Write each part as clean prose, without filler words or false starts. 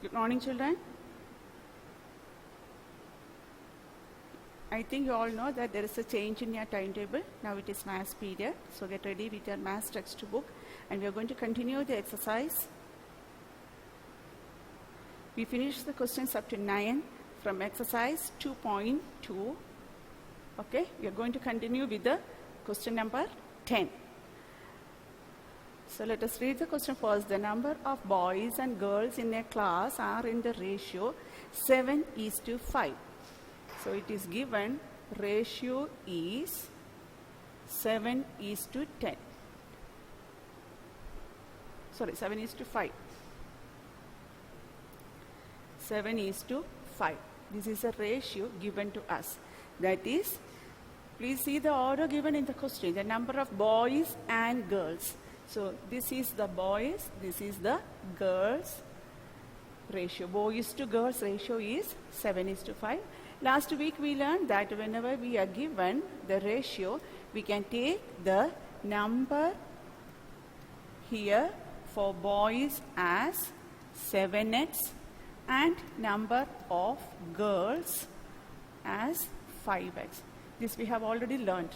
Good morning, children. I think you all know that there is a change in your timetable. Now it is maths period. So get ready with your maths textbook. And we are going to continue the exercise. We finished the questions up to 9 from exercise 2.2. Okay, we are going to continue with the question number 10. So let us read the question first. The number of boys and girls in a class are in the ratio 7:5. So it is given ratio is 7:10. Sorry, 7:5. 7:5. This is a ratio given to us. That is, please see the order given in the question. The number of boys and girls. So this is the boys, this is the girls ratio. Boys to girls ratio is 7:5. Last week we learned that whenever we are given the ratio, we can take the number here for boys as 7x and number of girls as 5x. This we have already learned.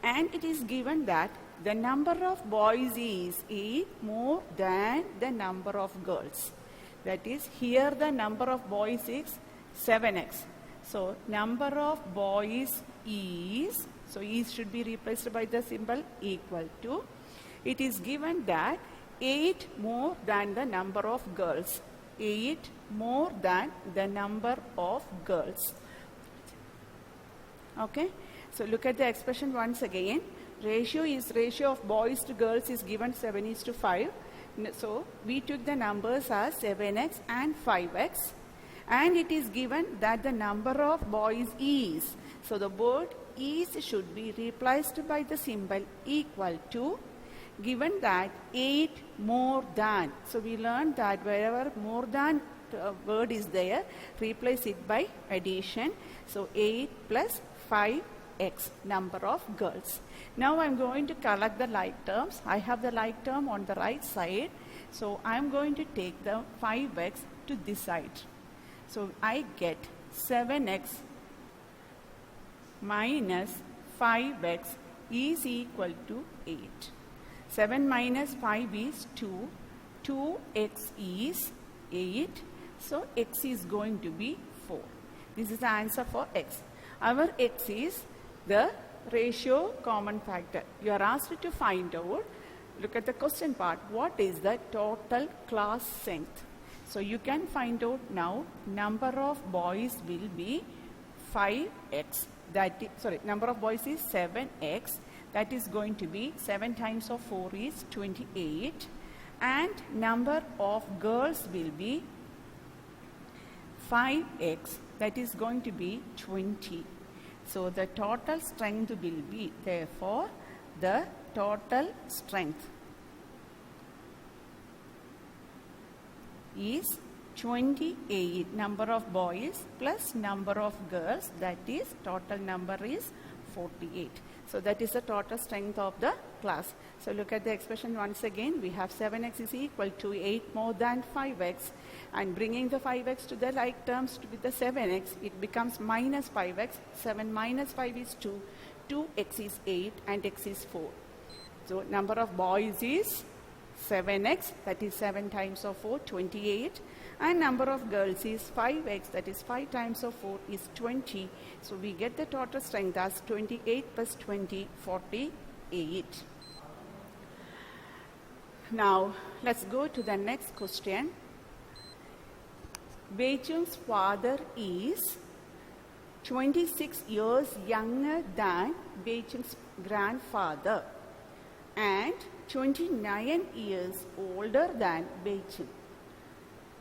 And it is given that the number of boys is 8 more than the number of girls. That is, here the number of boys is 7x. So, number of boys is, so is should be replaced by the symbol equal to. It is given that 8 more than the number of girls. 8 more than the number of girls. Okay. So, look at the expression once again. Ratio of boys to girls is given 7:5. So, we took the numbers as 7x and 5x. And it is given that the number of boys is. So, the word is should be replaced by the symbol equal to. Given that 8 more than. So, we learned that wherever more than word is there, replace it by addition. So, 8 plus 5x number of girls. Now I am going to collect the like terms. I have the like term on the right side. So I am going to take the 5x to this side. So I get 7x minus 5x is equal to 8. 7 minus 5 is 2. 2x is 8. So x is going to be 4. This is the answer for x. Our x is the ratio common factor. You are asked to find out, look at the question part, what is the total class strength? So you can find out now, number of boys will be 5x. Number of boys is 7x. That is going to be 7 times of 4 is 28. And number of girls will be 5x. That is going to be 20. So the total strength will be, therefore, the total strength is 28. Number of boys plus number of girls, that is, total number is 48. So that is the total strength of the class. So look at the expression once again. We have 7x is equal to 8 more than 5x. And bringing the 5x to the like terms with the 7x, it becomes minus 5x. 7 minus 5 is 2. 2x is 8 and x is 4. So number of boys is 7x, that is 7 times of 4, 28. And number of girls is 5x, that is 5 times of 4 is 20. So we get the total strength as 28 plus 20, 48. Now let's go to the next question. Beichung's father is 26 years younger than Beichung's grandfather and 29 years older than Beichung.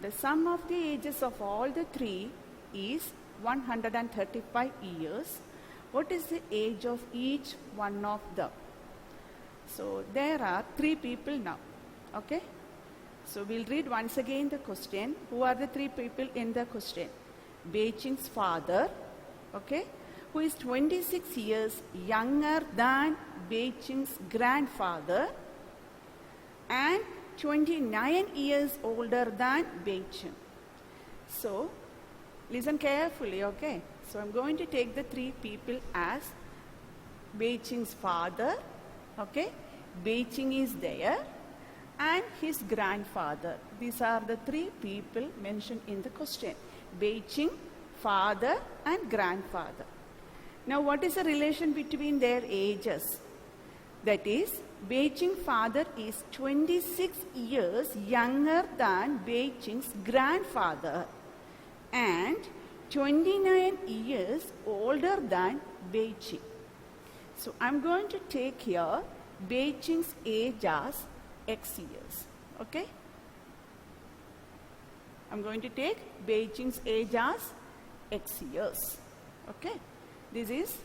The sum of the ages of all the three is 135 years. What is the age of each one of them? So there are 3 people now. Okay? So we'll read once again the question. Who are the 3 people in the question? Beichung's father, okay, who is 26 years younger than Beichung's grandfather and 29 years older than Beichung. So, listen carefully, okay? So, I'm going to take the three people as Beijing's father, okay? Beijing is there, and his grandfather. These are the three people mentioned in the question. Beijing, father, and grandfather. Now, what is the relation between their ages? That is, Beijing's father is 26 years younger than Beijing's grandfather and 29 years older than Beijing. So, I'm going to take here Beijing's age as X years, okay? I'm going to take Beijing's age as X years, okay? This is,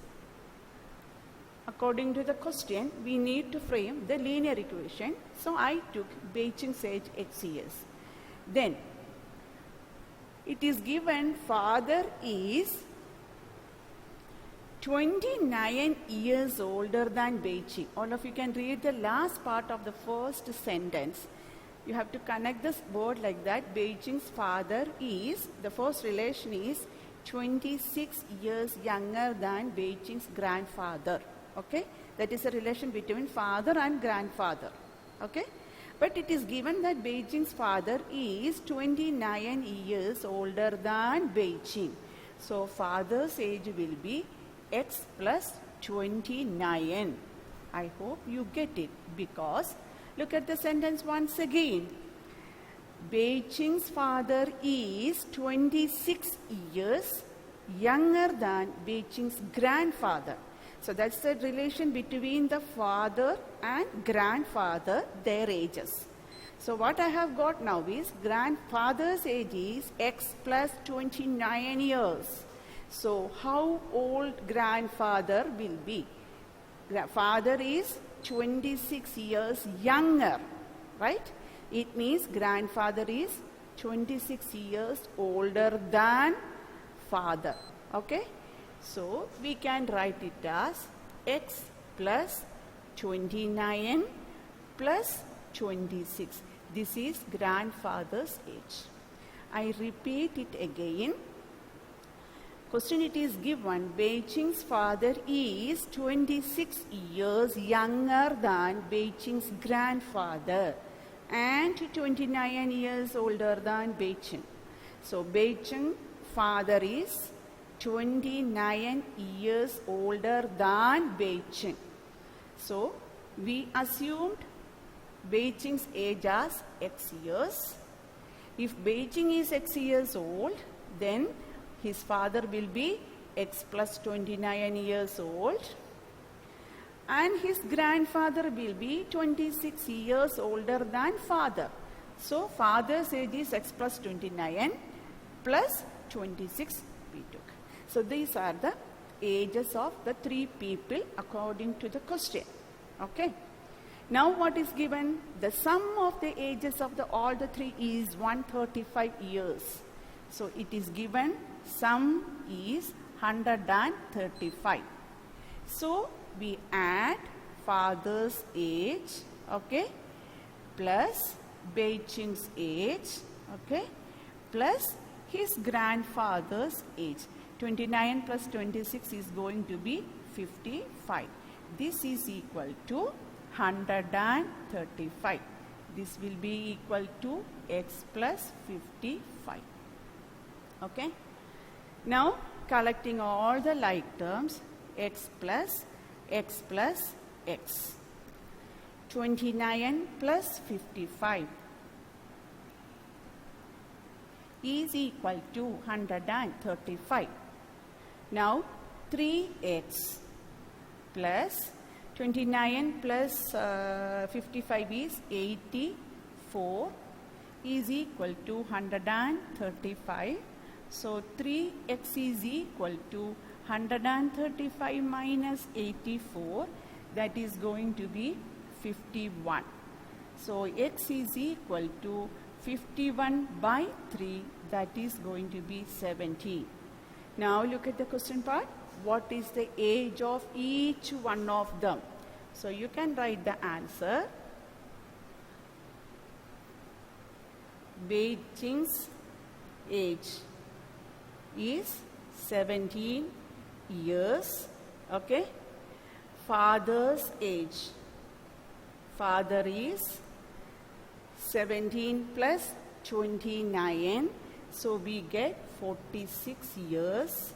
according to the question, we need to frame the linear equation. So, I took Beijing's age X years. Then, it is given father is 29 years older than Beijing. All of you can read the last part of the first sentence. You have to connect this word like that. Beijing's father is, the first relation is 26 years younger than Beijing's grandfather. Okay? That is a relation between father and grandfather. Okay? But it is given that Beijing's father is 29 years older than Beijing. So, father's age will be X plus 29. I hope you get it, because look at the sentence once again. Beijing's father is 26 years younger than Beijing's grandfather. So that's the relation between the father and grandfather, their ages. So what I have got now is grandfather's age is X plus 29 years. So how old grandfather will be? Father is 26 years younger, right? It means grandfather is 26 years older than father, okay? So we can write it as X plus 29 plus 26. This is grandfather's age. I repeat it again. Question, it is given Beijing's father is 26 years younger than Beijing's grandfather and 29 years older than Beijing. So Beijing's father is 29 years older than Beijing. So we assumed Beijing's age as X years. If Beijing is X years old, then his father will be X plus 29 years old, and his grandfather will be 26 years older than father. So father's age is X plus 29 plus 26 we took. So these are the ages of the three people according to the question. Okay. Now what is given? The sum of the ages of all the three is 135 years. So it is given sum is 135. So we add father's age, okay, plus Beijing's age, okay, plus his grandfather's age. 29 plus 26 is going to be 55. This is equal to 135. This will be equal to X plus 55. Okay. Now collecting all the like terms, X plus X plus X. 29 plus 55 is equal to 135. Now 3x plus 29 plus 55 is 84 is equal to 135. So 3x is equal to 135 minus 84, that is going to be 51. So x is equal to 51 by 3, that is going to be 17. Now look at the question part. What is the age of each one of them? So you can write the answer. Beijing's age is 17 years. Okay. Father's age. Father is 17 plus 29. So we get 46 years.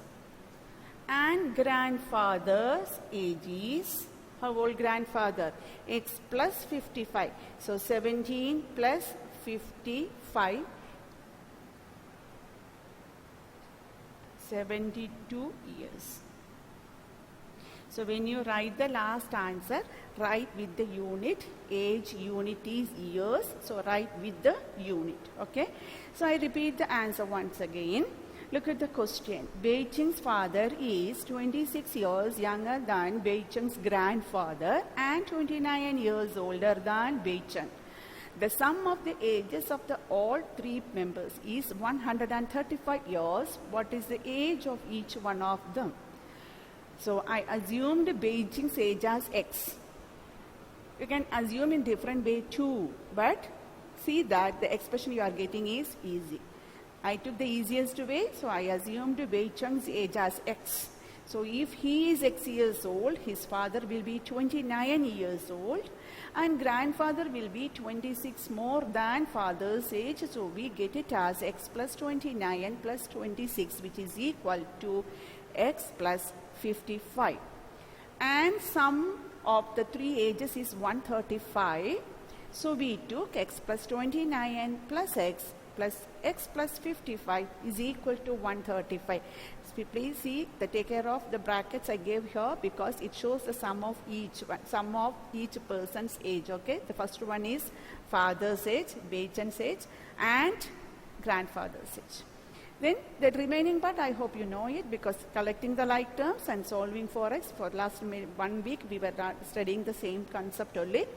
And grandfather's age is, how old grandfather? X plus 55. So 17 plus 55, 72 years. So when you write the last answer, write with the unit. Age unit is years. So write with the unit. Okay. So I repeat the answer once again. Look at the question. Bei Cheng's father is 26 years younger than Bei Cheng's grandfather and 29 years older than Bei Cheng. The sum of the ages of the all three members is 135 years. What is the age of each one of them? So I assumed Bei Cheng's age as X. You can assume in different way too, but see that the expression you are getting is easy. I took the easiest way, so I assumed Bei Cheng's age as X. So if he is X years old, his father will be 29 years old and grandfather will be 26 more than father's age. So we get it as X plus 29 plus 26, which is equal to X plus 55. And sum of the three ages is 135. So we took X plus 29 plus X plus 55 is equal to 135. So please see the take care of the brackets I gave here because it shows the sum of each person's age. Okay, the first one is father's age, Bei Cheng's age, and grandfather's age. Then the remaining part, I hope you know it because collecting the like terms and solving for X for last 1 week we were studying the same concept only.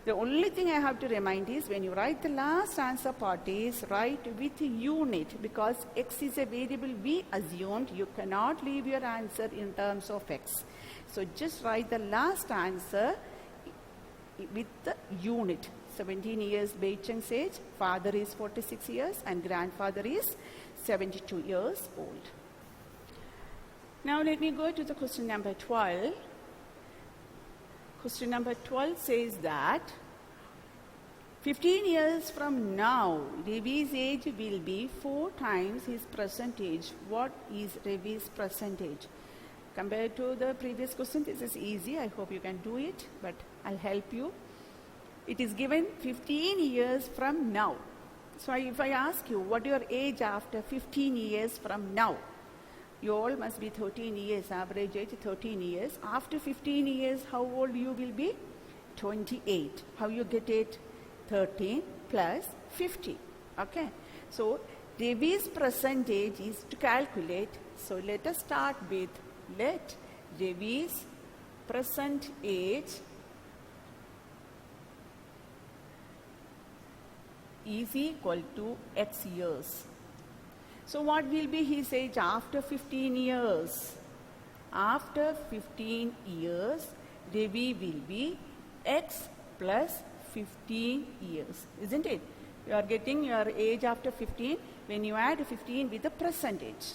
The only thing I have to remind is when you write the last answer part is write with unit because X is a variable we assumed. You cannot leave your answer in terms of X. So just write the last answer with the unit. 17 years Bei Cheng's age, father is 46 years and grandfather is 72 years old. Now let me go to the question number 12. Question number 12 says that 15 years from now, Ravi's age will be 4 times his present age. What is Ravi's present age? Compared to the previous question, this is easy. I hope you can do it, but I'll help you. It is given 15 years from now. So if I ask you, what your age after 15 years from now? You all must be 13 years, average age 13 years. After 15 years, how old you will be? 28. How you get it? 13 plus 50. Okay. So Ravi's present age is to calculate. So let us start with let Ravi's present age is equal to X years. So what will be his age after 15 years? After 15 years, Ravi will be X plus 15 years, isn't it? You are getting your age after 15 when you add 15 with the percentage.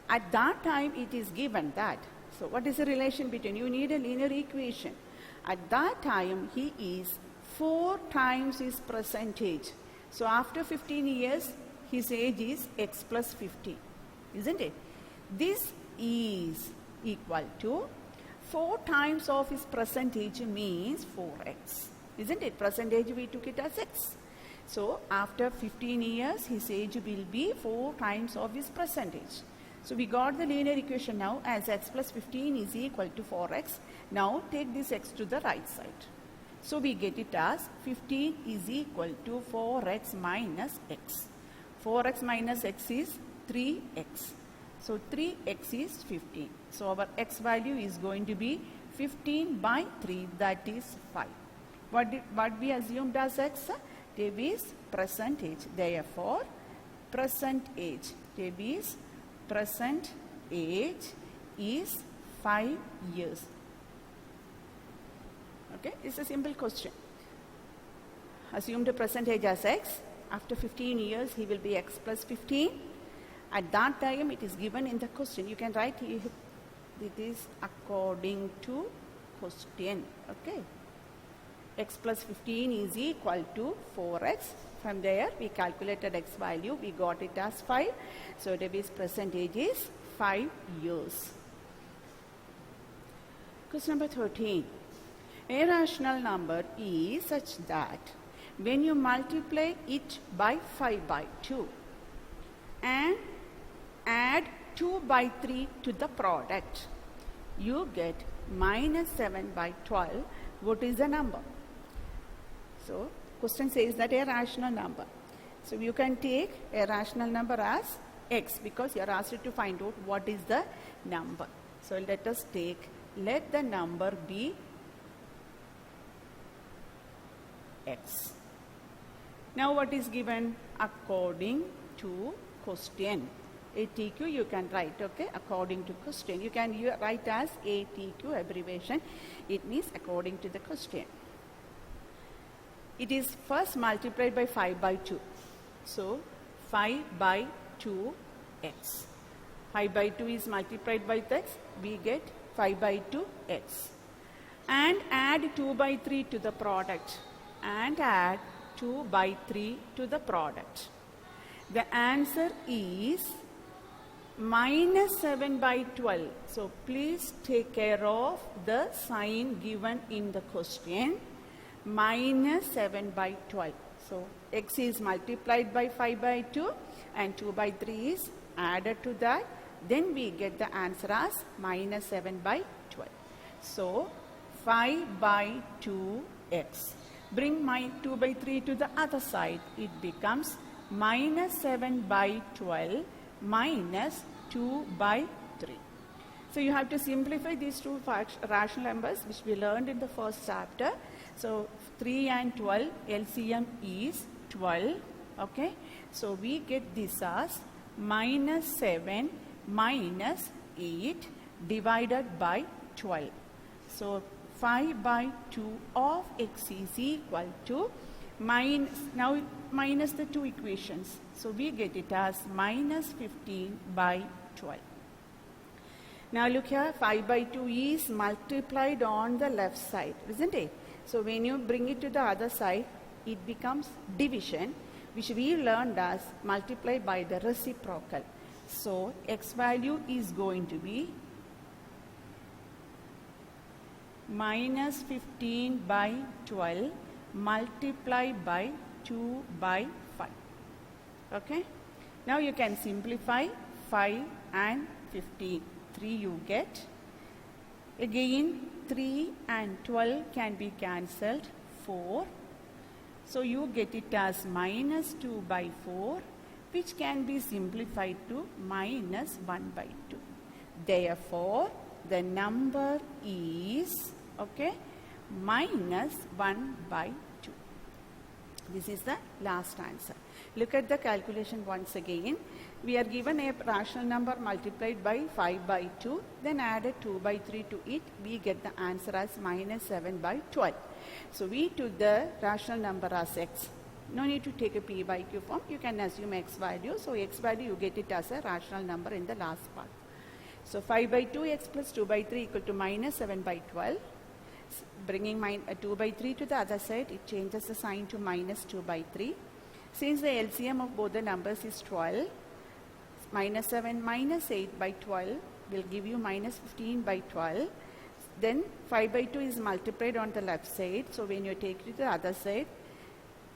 At that time, it is given that. So what is the relation between? You need a linear equation. At that time, he is 4 times his percentage. So after 15 years, his age is X plus 50, isn't it? This is equal to 4 times of his percentage means 4X, isn't it? Percentage we took it as X. So after 15 years, his age will be 4 times of his percentage. So we got the linear equation now as X plus 15 is equal to 4X. Now take this X to the right side. So we get it as 15 is equal to 4X minus X. 4X minus X is 3X. So 3X is 15. So our X value is going to be 15 by 3, that is 5. What we assumed as X? Ravi's present age. Therefore, present age. Ravi's present age is 5 years. Okay, it's a simple question. Assume the present age as X. After 15 years, he will be X plus 15. At that time, it is given in the question. You can write here, it is according to question. Okay. X plus 15 is equal to 4x. From there, we calculated x value. We got it as 5. So, Debbie's percentage is 5 years. Question number 13. A rational number is such that when you multiply it by 5 by 2 and add 2 by 3 to the product, you get minus 7 by 12. What is the number? So, question says that a rational number. So, you can take a rational number as x because you are asked to find out what is the number. So, let the number be x. Now, what is given? According to question. ATQ you can write, okay, according to question. You can write as ATQ abbreviation. It means according to the question. It is first multiplied by 5 by 2. So, 5 by 2x. 5 by 2 is multiplied by x. We get 5 by 2x. And add 2 by 3 to the product. And add 2 by 3 to the product. The answer is minus 7 by 12. So, please take care of the sign given in the question. Minus 7 by 12. So, x is multiplied by 5 by 2 and 2 by 3 is added to that. Then we get the answer as minus 7 by 12. So, 5 by 2x. Bring my 2 by 3 to the other side. It becomes minus 7 by 12 minus 2 by 3. So, you have to simplify these two rational numbers which we learned in the first chapter. So, 3 and 12 LCM is 12. Okay. So, we get this as minus 7 minus 8 divided by 12. So, 5 by 2 of x is equal to minus the two equations. So, we get it as minus 15 by 12. Now, look here, 5 by 2 is multiplied on the left side, isn't it? So, when you bring it to the other side, it becomes division, which we learned as multiply by the reciprocal. So, x value is going to be minus 15 by 12 multiplied by 2 by 5. Okay. Now, you can simplify 5 and 15. 3 you get. Again, 3 and 12 can be cancelled. 4. So, you get it as minus 2 by 4, which can be simplified to minus 1 by 2. Therefore, the number is, okay, minus 1 by 2. This is the last answer. Look at the calculation once again. We are given a rational number multiplied by 5 by 2, then added 2 by 3 to it. We get the answer as minus 7 by 12. So, we took the rational number as x. No need to take a p by q form. You can assume x value. So, x value you get it as a rational number in the last part. So, 5 by 2x plus 2 by 3 equal to minus 7 by 12. Bringing 2 by 3 to the other side, it changes the sign to minus 2 by 3. Since the LCM of both the numbers is 12, minus 7 minus 8 by 12 will give you minus 15 by 12. Then 5 by 2 is multiplied on the left side. So, when you take it to the other side,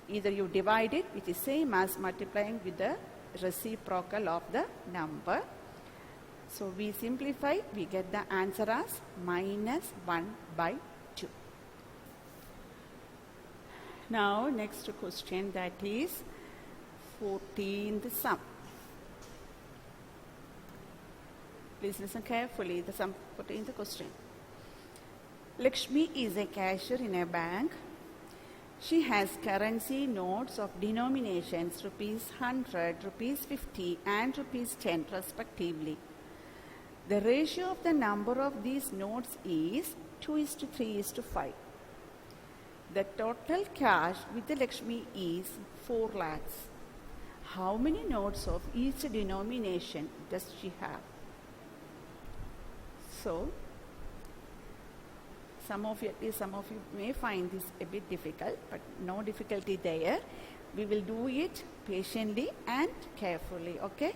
either you divide it, which is same as multiplying with the reciprocal of the number. So, we simplify, we get the answer as minus 1 by 2. Now, next question, that is 14th sum. Please listen carefully, the sum 14th question. Lakshmi is a cashier in a bank. She has currency notes of denominations rupees 100, rupees 50 and rupees 10 respectively. The ratio of the number of these notes is 2:3:5. The total cash with the Lakshmi is 4 lakhs. How many notes of each denomination does she have? So, some of you may find this a bit difficult, but no difficulty there. We will do it patiently and carefully, okay?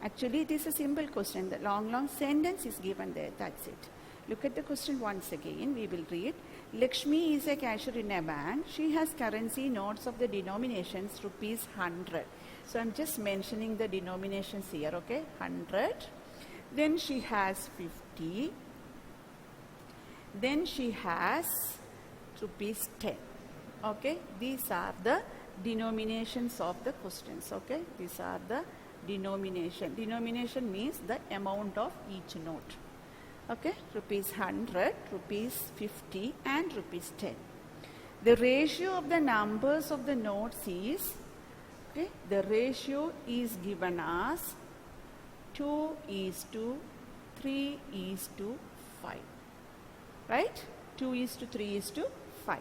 Actually, it is a simple question. The long sentence is given there. That's it. Look at the question once again. We will read. Lakshmi is a cashier in a bank. She has currency notes of the denominations rupees 100. So I'm just mentioning the denominations here, okay? 100. Then she has 50. Then she has rupees 10. Okay? These are the denominations of the questions, okay? These are the denomination. Denomination means the amount of each note. Okay? Rupees 100, rupees 50 and rupees 10. The ratio of the numbers of the notes is, okay, the ratio is given as 2:3:5. Right? 2:3:5.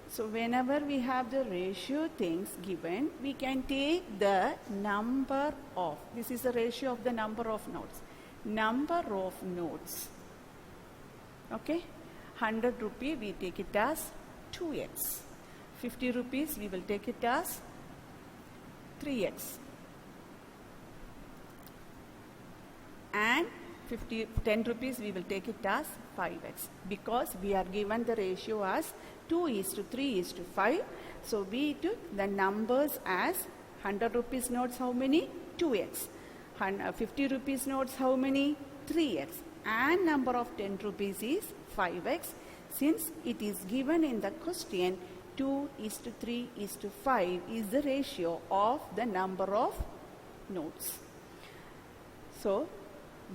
So whenever we have the ratio things given, we can take the number of, this is the ratio of the number of notes. Number of notes. Okay? 100 rupee, we take it as 2x. 50 rupees, we will take it as 3x. And 10 rupees, we will take it as 5x. Because we are given the ratio as 2:3:5. So we took the numbers as 100 rupees notes, how many? 2x. 50 rupees notes, how many? 3x. And number of 10 rupees is 5x. Since it is given in the question, 2:3:5 is the ratio of the number of notes. So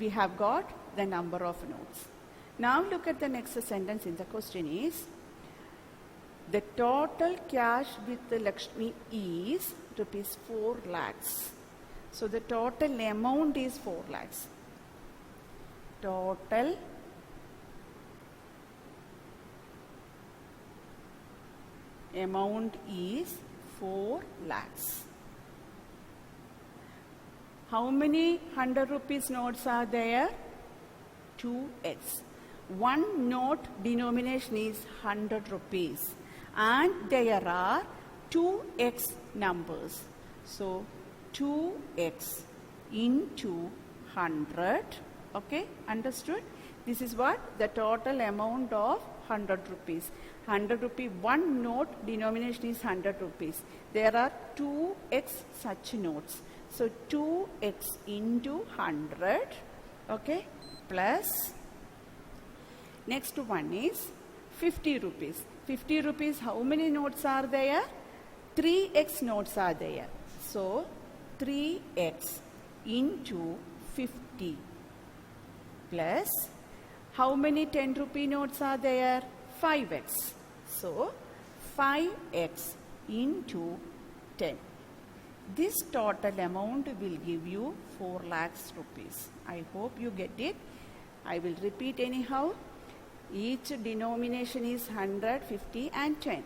we have got the number of notes. Now look at the next sentence in the question is, the total cash with the Lakshmi is rupees 4 lakhs. So the total amount is 4 lakhs. Total amount is 4 lakhs. How many 100 rupees notes are there? 2x. One note denomination is 100 rupees. And there are 2x numbers. So 2x into 100. Okay, understood? This is what? The total amount of 100 rupees. 100 rupee, one note denomination is 100 rupees. There are 2x such notes. So 2x into 100, okay, plus, next one is 50 rupees. 50 rupees, how many notes are there? 3x notes are there. So 3x into 50 plus, how many 10 rupee notes are there? 5x. So 5x into 10. This total amount will give you 4 lakhs rupees. I hope you get it. I will repeat anyhow. Each denomination is 100, 50 and 10.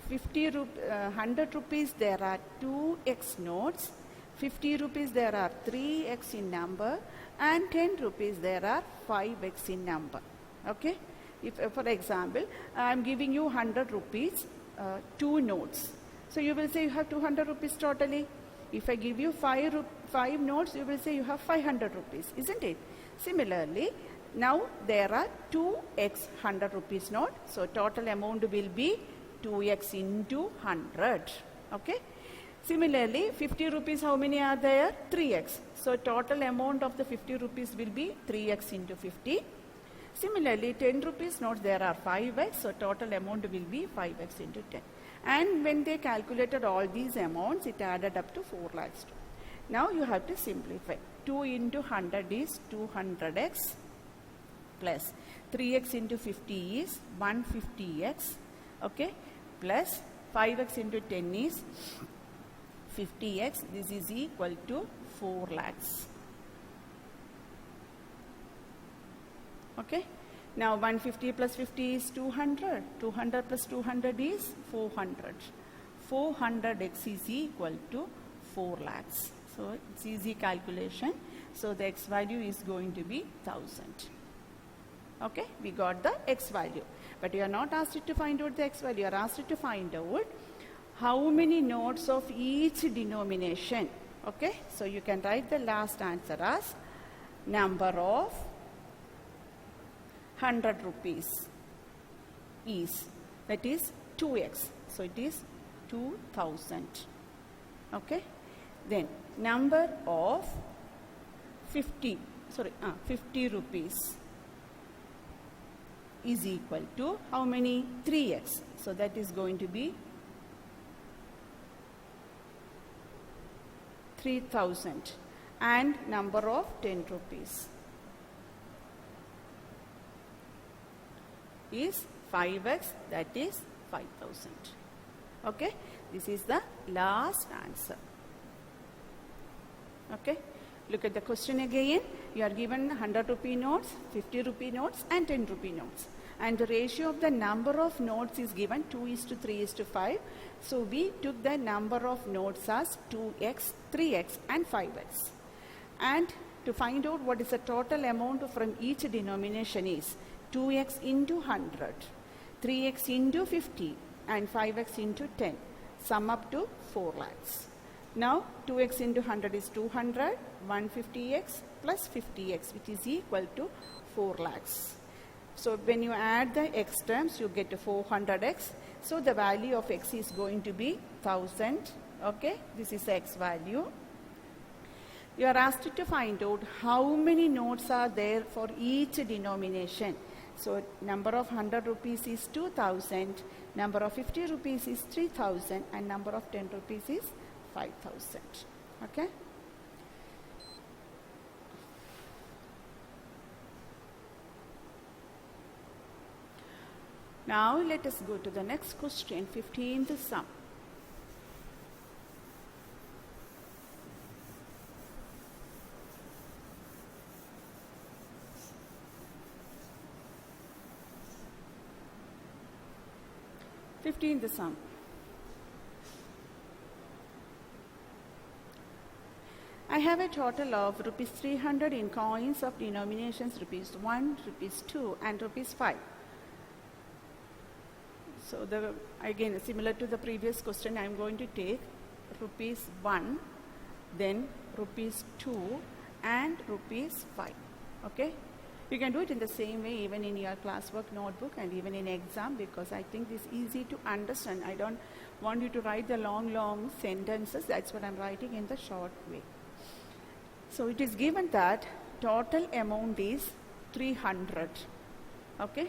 100 rupees there are 2x notes. 50 rupees there are 3x in number. And 10 rupees there are 5x in number. Okay? If, for example, I am giving you 100 rupees, 2 notes. So you will say you have 200 rupees totally. If I give you 5 notes, you will say you have 500 rupees, isn't it? Similarly, now there are 2x 100 rupees note. So total amount will be 2x into 100. Okay? Similarly, 50 rupees, how many are there? 3x. So total amount of the 50 rupees will be 3x into 50. Similarly, 10 rupees notes, there are 5x. So total amount will be 5x into 10. And when they calculated all these amounts, it added up to 4 lakhs. Now you have to simplify. 2 into 100 is 200x plus 3x into 50 is 150x. Okay? Plus 5x into 10 is 50x. This is equal to 4 lakhs. Okay? Now 150 plus 50 is 200. 200 plus 200 is 400. 400x is equal to 4 lakhs. So it's easy calculation. So the x value is going to be 1000. Okay, we got the x value. But you are not asked to find out the x value. You are asked to find out how many notes of each denomination. Okay, so you can write the last answer as number of 100 rupees is, that is 2x. So it is 2000. Okay, then number of 50 rupees is equal to how many? 3x. So that is going to be 3000. And number of 10 rupees is 5x, that is 5000. Okay, this is the last answer. Okay, look at the question again. You are given 100 rupee notes, 50 rupee notes and 10 rupee notes. And the ratio of the number of notes is given 2:3:5. So we took the number of notes as 2x, 3x and 5x. And to find out what is the total amount from each denomination is 2x into 100, 3x into 50 and 5x into 10. Sum up to 4 lakhs. Now 2x into 100 is 200, 150x plus 50x, which is equal to 4 lakhs. So when you add the x terms, you get to 400x. So the value of x is going to be 1000. Okay, this is the x value. You are asked to find out how many notes are there for each denomination. So number of 100 rupees is 2000, number of 50 rupees is 3000 and number of 10 rupees is 5000. Okay. Now let us go to the next question, 15th sum. The sum. I have a total of rupees 300 in coins of denominations rupees 1, rupees 2 and rupees 5. So again similar to the previous question, I am going to take rupees 1, then rupees 2 and rupees 5. Okay. You can do it in the same way even in your classwork notebook and even in exam, because I think this is easy to understand. I don't want you to write the long sentences. That's what I'm writing in the short way. So it is given that total amount is 300. Okay.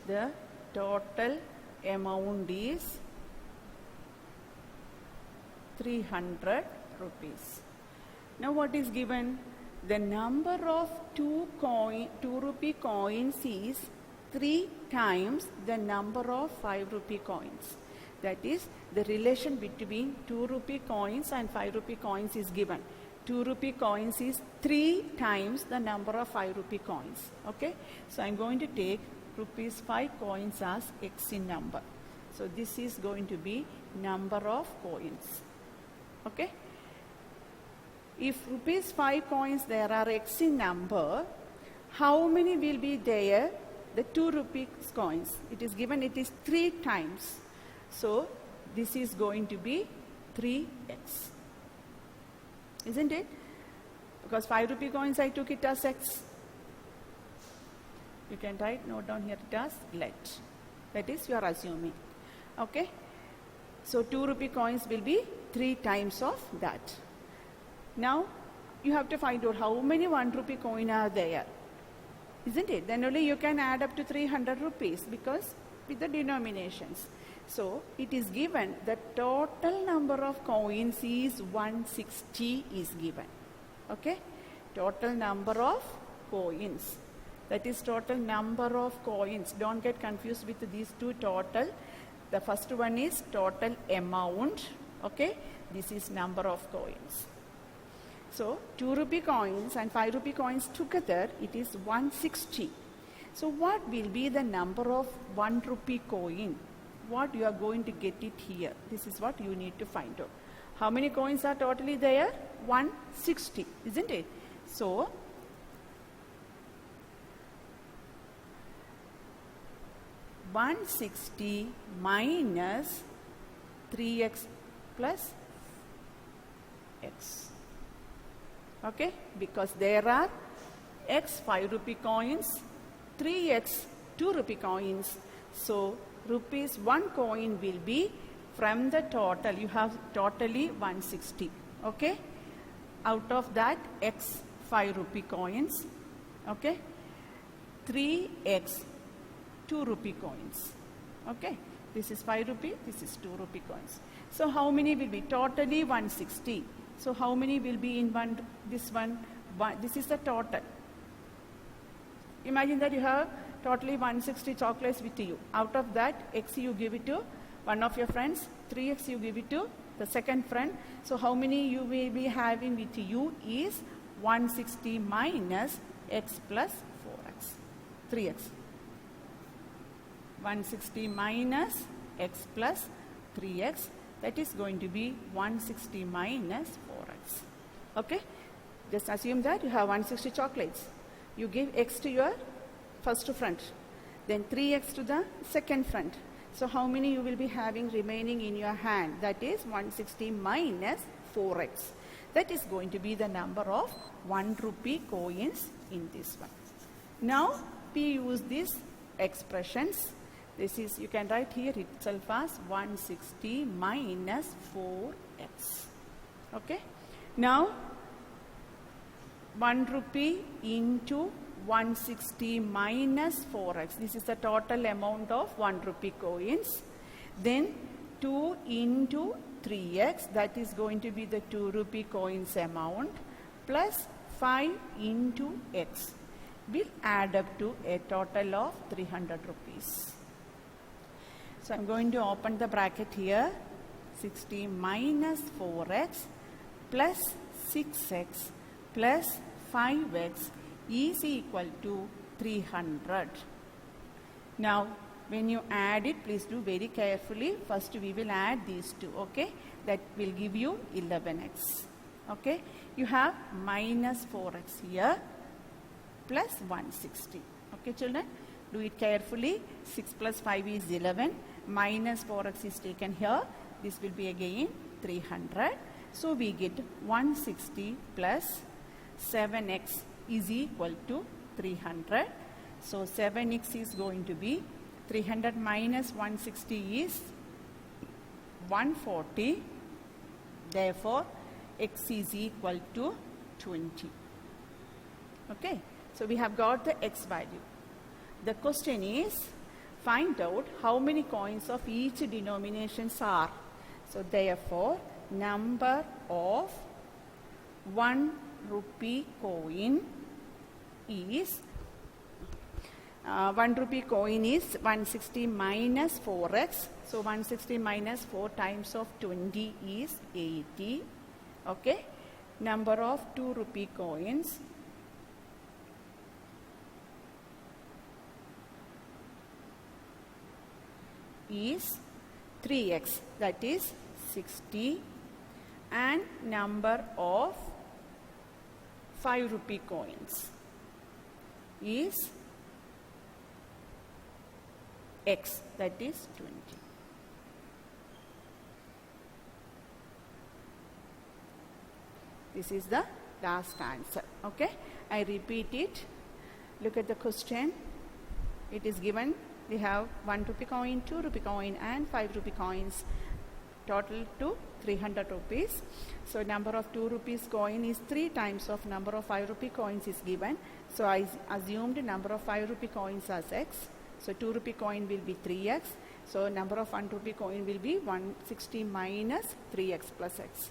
The total amount is 300 rupees. Now what is given? The number of 2 rupee coins is 3 times the number of 5 rupee coins. That is, the relation between 2 rupee coins and 5 rupee coins is given. 2 rupee coins is 3 times the number of 5 rupee coins. Okay, so I'm going to take rupees 5 coins as x in number. So this is going to be number of coins. Okay. If rupees 5 coins there are x in number, how many will be there? The 2 rupees coins. It is given it is 3 times. So this is going to be 3x. Isn't it? Because 5 rupee coins I took it as x. You can note down here it as let. That is you are assuming. Okay. So 2 rupee coins will be 3 times of that. Now you have to find out how many 1 rupee coin are there. Isn't it? Then only you can add up to 300 rupees because with the denominations. So it is given the total number of coins is 160 is given. Okay. Total number of coins. That is total number of coins. Don't get confused with these two total. The first one is total amount. Okay. This is number of coins. So 2 rupee coins and 5 rupee coins together, it is 160. So what will be the number of 1 rupee coin? What you are going to get it here? This is what you need to find out. How many coins are totally there? 160, isn't it? So, (160) minus 3x plus x. Okay, because there are x 5 rupee coins, 3x 2 rupee coins. So, rupees 1 coin will be from the total. You have totally 160. Okay, out of that x 5 rupee coins. Okay, 3x 2 rupee coins. Okay, this is 5 rupee, this is 2 rupee coins. So how many will be? Totally 160. So how many will be in this one? This is the total. Imagine that you have totally 160 chocolates with you. Out of that, x you give it to one of your friends, 3x you give it to the second friend. So how many you will be having with you is 160 minus x plus 4x, 3x. 160 minus x plus 3x, that is going to be 160 minus 4x. Okay, just assume that you have 160 chocolates. You give x to your first friend, then 3x to the second friend. So how many you will be having remaining in your hand? That is 160 minus 4x. That is going to be the number of 1 rupee coins in this one. Now we use these expressions. This is, you can write here itself as 160 minus 4x. Okay. Now 1 rupee into 160 minus 4x. This is the total amount of 1 rupee coins. Then 2 into 3x, that is going to be the 2 rupee coins amount, plus 5 into x will add up to a total of 300 rupees. So I'm going to open the bracket here. 60 minus 4x plus 6x plus 5x is equal to 300. Now when you add it, please do very carefully. First we will add these two, okay? That will give you 11x. Okay? You have minus 4x here plus 160. Okay, children? Do it carefully. 6 plus 5 is 11. Minus 4x is taken here. This will be again 300. So we get 160 plus 7x is equal to 300. So 7x is going to be 300 minus 160 is 140. Therefore, x is equal to 20. Okay. So we have got the x value. The question is, find out how many coins of each denominations are. So therefore, number of 1 rupee coin is 1 rupee coin is 160 minus 4x. So 160 minus 4 times of 20 is 80. Okay. Number of 2 rupee coins is 3x, that is 60, and number of 5 rupee coins is x, that is 20. This is the last answer. Okay, I repeat it. Look at the question. It is given. We have 1 rupee coin, 2 rupee coin and 5 rupee coins, total to 300 rupees. So number of 2 rupees coin is 3 times of number of 5 rupee coins is given. So I assumed number of 5 rupee coins as x. So 2 rupee coin will be 3x. So number of 1 rupee coin will be 160 minus 3x plus x.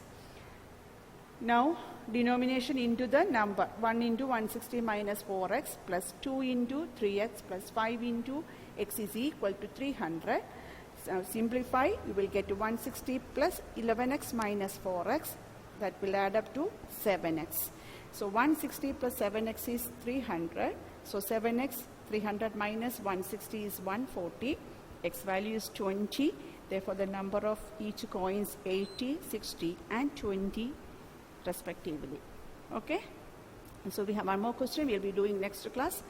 Now denomination into the number 1 into 160 minus 4x plus 2 into 3x plus 5 into x is equal to 300. So simplify, you will get to 160 plus 11x minus 4x, that will add up to 7x. So 160 plus 7x is 300. So 7x, 300 minus 160 is 140. X value is 20. Therefore, the number of each coins 80, 60 and 20 respectively. Okay? And so we have one more question we'll be doing next class.